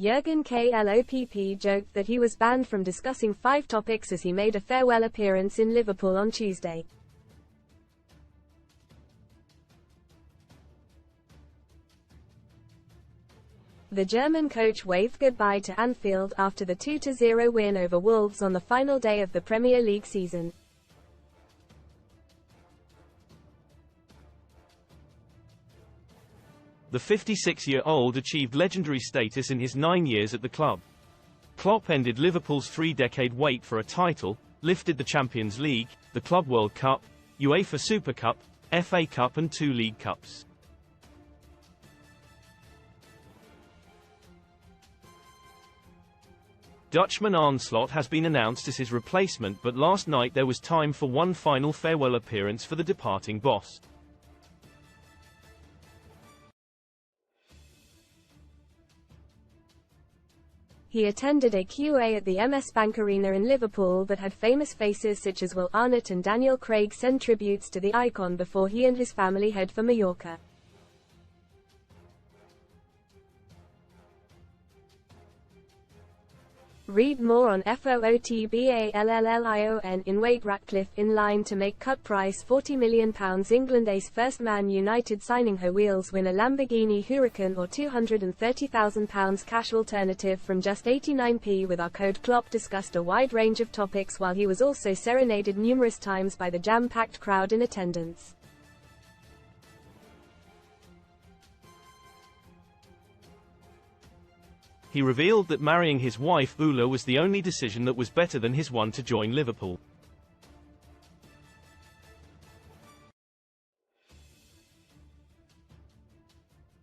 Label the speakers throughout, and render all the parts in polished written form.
Speaker 1: Jurgen Klopp joked that he was banned from discussing 5 topics as he made a farewell appearance in Liverpool on Tuesday. The German coach waved goodbye to Anfield after the 2-0 win over Wolves on the final day of the Premier League season.
Speaker 2: The 56-year-old achieved legendary status in his 9 years at the club. Klopp ended Liverpool's 3-decade wait for a title, lifted the Champions League, the Club World Cup, UEFA Super Cup, FA Cup and 2 League Cups. Dutchman Arne Slot has been announced as his replacement, but last night there was time for one final farewell appearance for the departing boss.
Speaker 1: He attended a QA at the MS Bank Arena in Liverpool that had famous faces such as Will Arnott and Daniel Craig send tributes to the icon before he and his family head for Mallorca. Read more on FOOTBALLLION in Wade Ratcliffe in line to make cut price £40 million. England ace first Man United signing Her Wheels win a Lamborghini Huracan or £230,000 cash alternative from just 89p with our code Klopp discussed a wide range of topics while he was also serenaded numerous times by the jam-packed crowd in attendance.
Speaker 2: He revealed that marrying his wife Ula was the only decision that was better than his one to join Liverpool.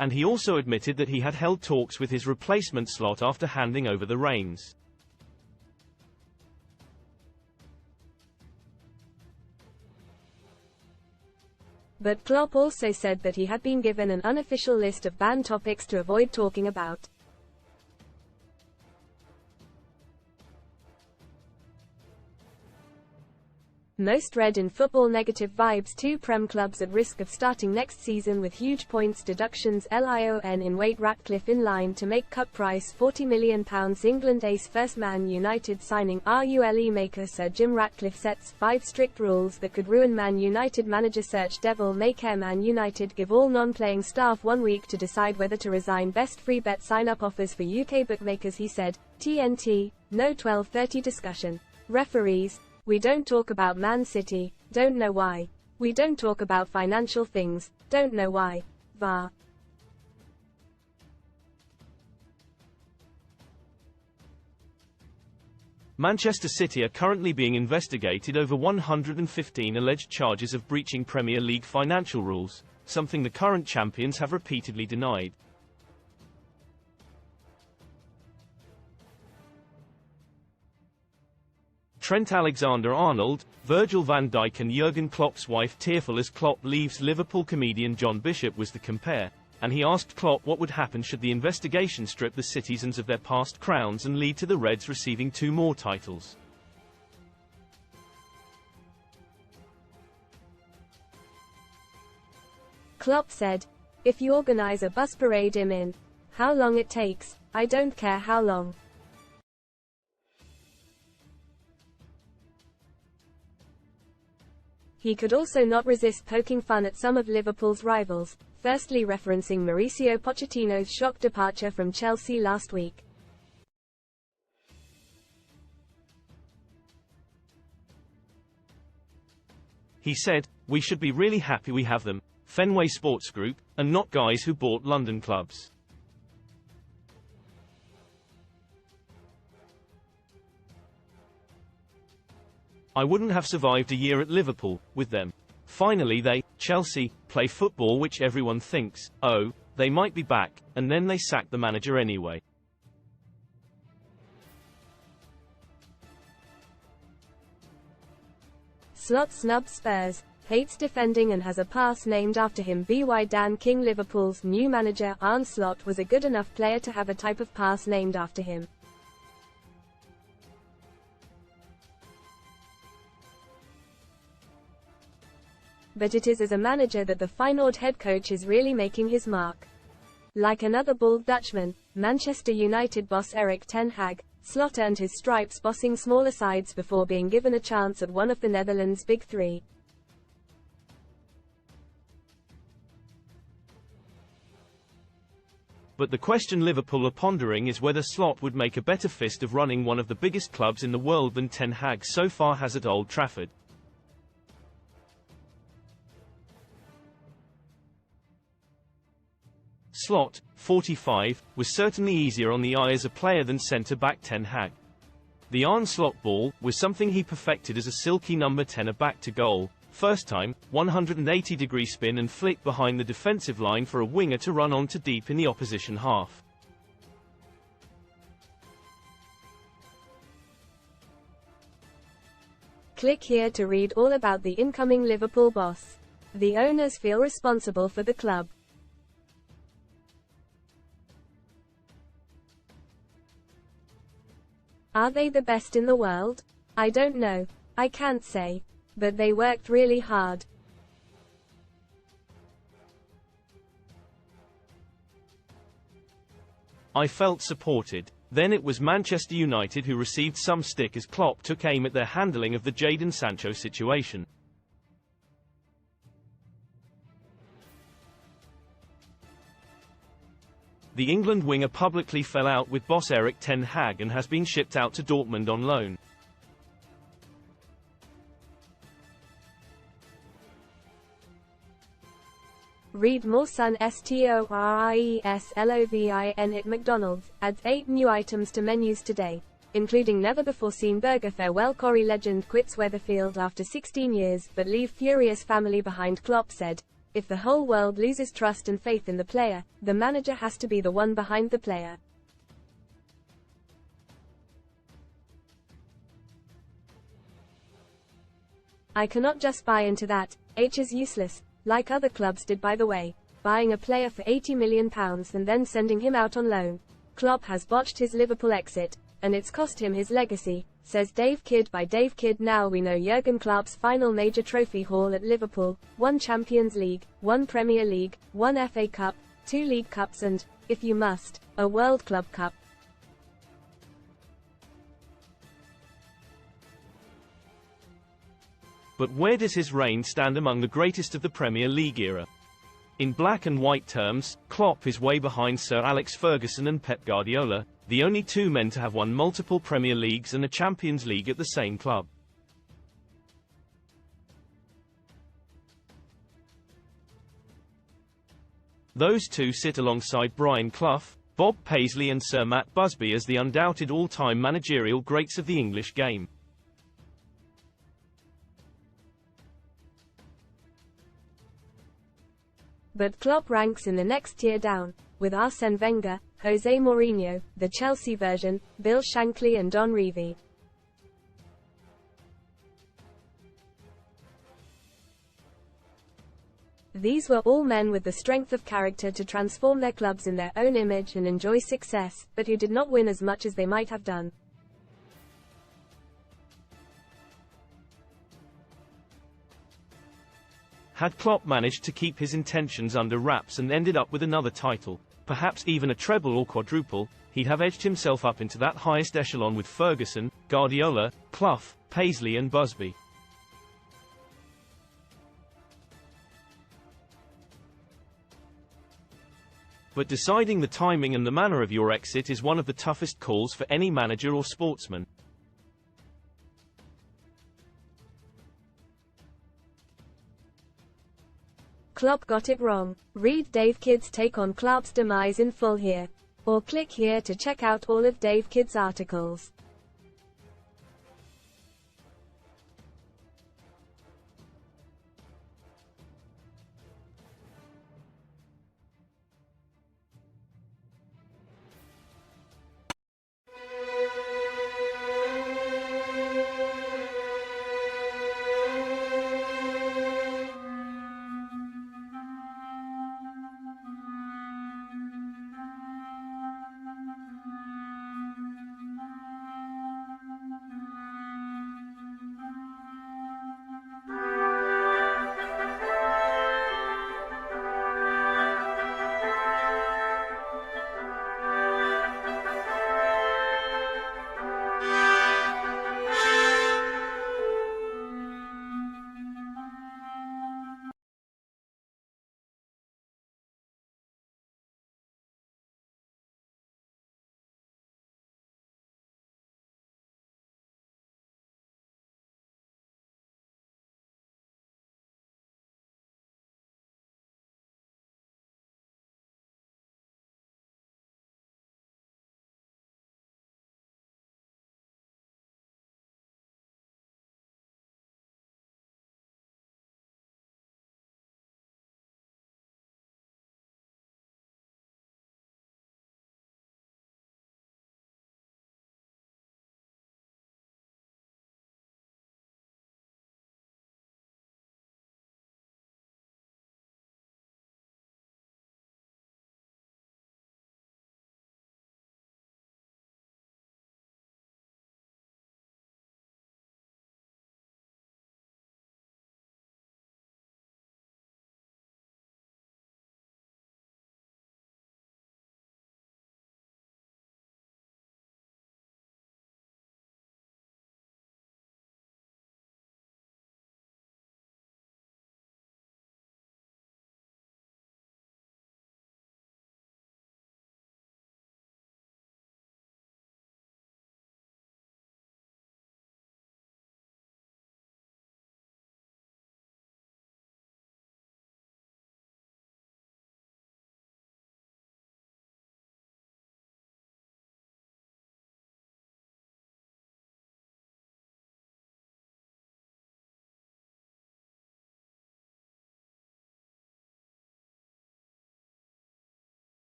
Speaker 2: And he also admitted that he had held talks with his replacement Slot after handing over the reins.
Speaker 1: But Klopp also said that he had been given an unofficial list of banned topics to avoid talking about. Most read in football negative vibes. 2 Prem clubs at risk of starting next season with huge points deductions. LION in Wade Ratcliffe in line to make cut price £40 million. England ace first Man United signing RULE maker Sir Jim Ratcliffe sets 5 strict rules that could ruin Man United manager search devil may care. Man United give all non-playing staff 1 week to decide whether to resign. Best free bet sign-up offers for UK bookmakers, he said. TNT, no 12:30 discussion. Referees, we don't talk about Man City, don't know why. We don't talk about financial things, don't know why. VAR.
Speaker 2: Manchester City are currently being investigated over 115 alleged charges of breaching Premier League financial rules, something the current champions have repeatedly denied. Trent Alexander-Arnold, Virgil van Dijk and Jurgen Klopp's wife tearful as Klopp leaves. Liverpool comedian John Bishop was the compare, and he asked Klopp what would happen should the investigation strip the citizens of their past crowns and lead to the Reds receiving 2 more titles.
Speaker 1: Klopp said, "If you organize a bus parade in how long it takes, I don't care how long. He could also not resist poking fun at some of Liverpool's rivals, firstly referencing Mauricio Pochettino's shock departure from Chelsea last week.
Speaker 2: He said, "We should be really happy we have them, Fenway Sports Group, and not guys who bought London clubs. I wouldn't have survived a year at Liverpool with them. Finally they, Chelsea, play football which everyone thinks, oh, they might be back, and then they sack the manager anyway."
Speaker 1: Slot snubs Spurs, hates defending and has a pass named after him. By Dan King. Liverpool's new manager Arne Slot was a good enough player to have a type of pass named after him. But it is as a manager that the fine old head coach is really making his mark. Like another bald Dutchman, Manchester United boss Erik ten Hag, Slot earned his stripes bossing smaller sides before being given a chance at one of the Netherlands' big three.
Speaker 2: But the question Liverpool are pondering is whether Slot would make a better fist of running one of the biggest clubs in the world than ten Hag so far has at Old Trafford. Slot, 45, was certainly easier on the eye as a player than centre-back ten Hag. The Arne Slot ball was something he perfected as a silky number 10 back to goal, first time, 180-degree spin and flick behind the defensive line for a winger to run on to deep in the opposition half.
Speaker 1: Click here to read all about the incoming Liverpool boss. The owners feel responsible for the club. Are they the best in the world? I don't know. I can't say. But they worked really hard.
Speaker 2: I felt supported. Then it was Manchester United who received some stick as Klopp took aim at their handling of the Jadon Sancho situation. The England winger publicly fell out with boss Erik ten Hag and has been shipped out to Dortmund on loan.
Speaker 1: Read more. Sun STORIESLOVIN at McDonald's adds 8 new items to menus today, including never-before-seen burger. Farewell. Corrie legend quits Weatherfield after 16 years but leave furious family behind. Klopp said, "If the whole world loses trust and faith in the player, the manager has to be the one behind the player." I cannot just buy into that. H is useless, like other clubs did, by the way, buying a player for £80 million and then sending him out on loan. Klopp has botched his Liverpool exit, and it's cost him his legacy, says Dave Kidd by Dave Kidd. Now we know Jurgen Klopp's final major trophy haul at Liverpool: 1 Champions League, 1 Premier League, 1 FA Cup, 2 League Cups and, if you must, a World Club Cup.
Speaker 2: But where does his reign stand among the greatest of the Premier League era? In black and white terms, Klopp is way behind Sir Alex Ferguson and Pep Guardiola, the only two men to have won multiple Premier Leagues and a Champions League at the same club. Those two sit alongside Brian Clough, Bob Paisley and Sir Matt Busby as the undoubted all-time managerial greats of the English game.
Speaker 1: But Klopp ranks in the next tier down, with Arsene Wenger, Jose Mourinho, the Chelsea version, Bill Shankly and Don Revie. These were all men with the strength of character to transform their clubs in their own image and enjoy success, but who did not win as much as they might have done.
Speaker 2: Had Klopp managed to keep his intentions under wraps and ended up with another title, perhaps even a treble or quadruple, he'd have edged himself up into that highest echelon with Ferguson, Guardiola, Clough, Paisley and Busby. But deciding the timing and the manner of your exit is one of the toughest calls for any manager or sportsman.
Speaker 1: Klopp got it wrong. Read Dave Kidd's take on Klopp's demise in full here. Or click here to check out all of Dave Kidd's articles.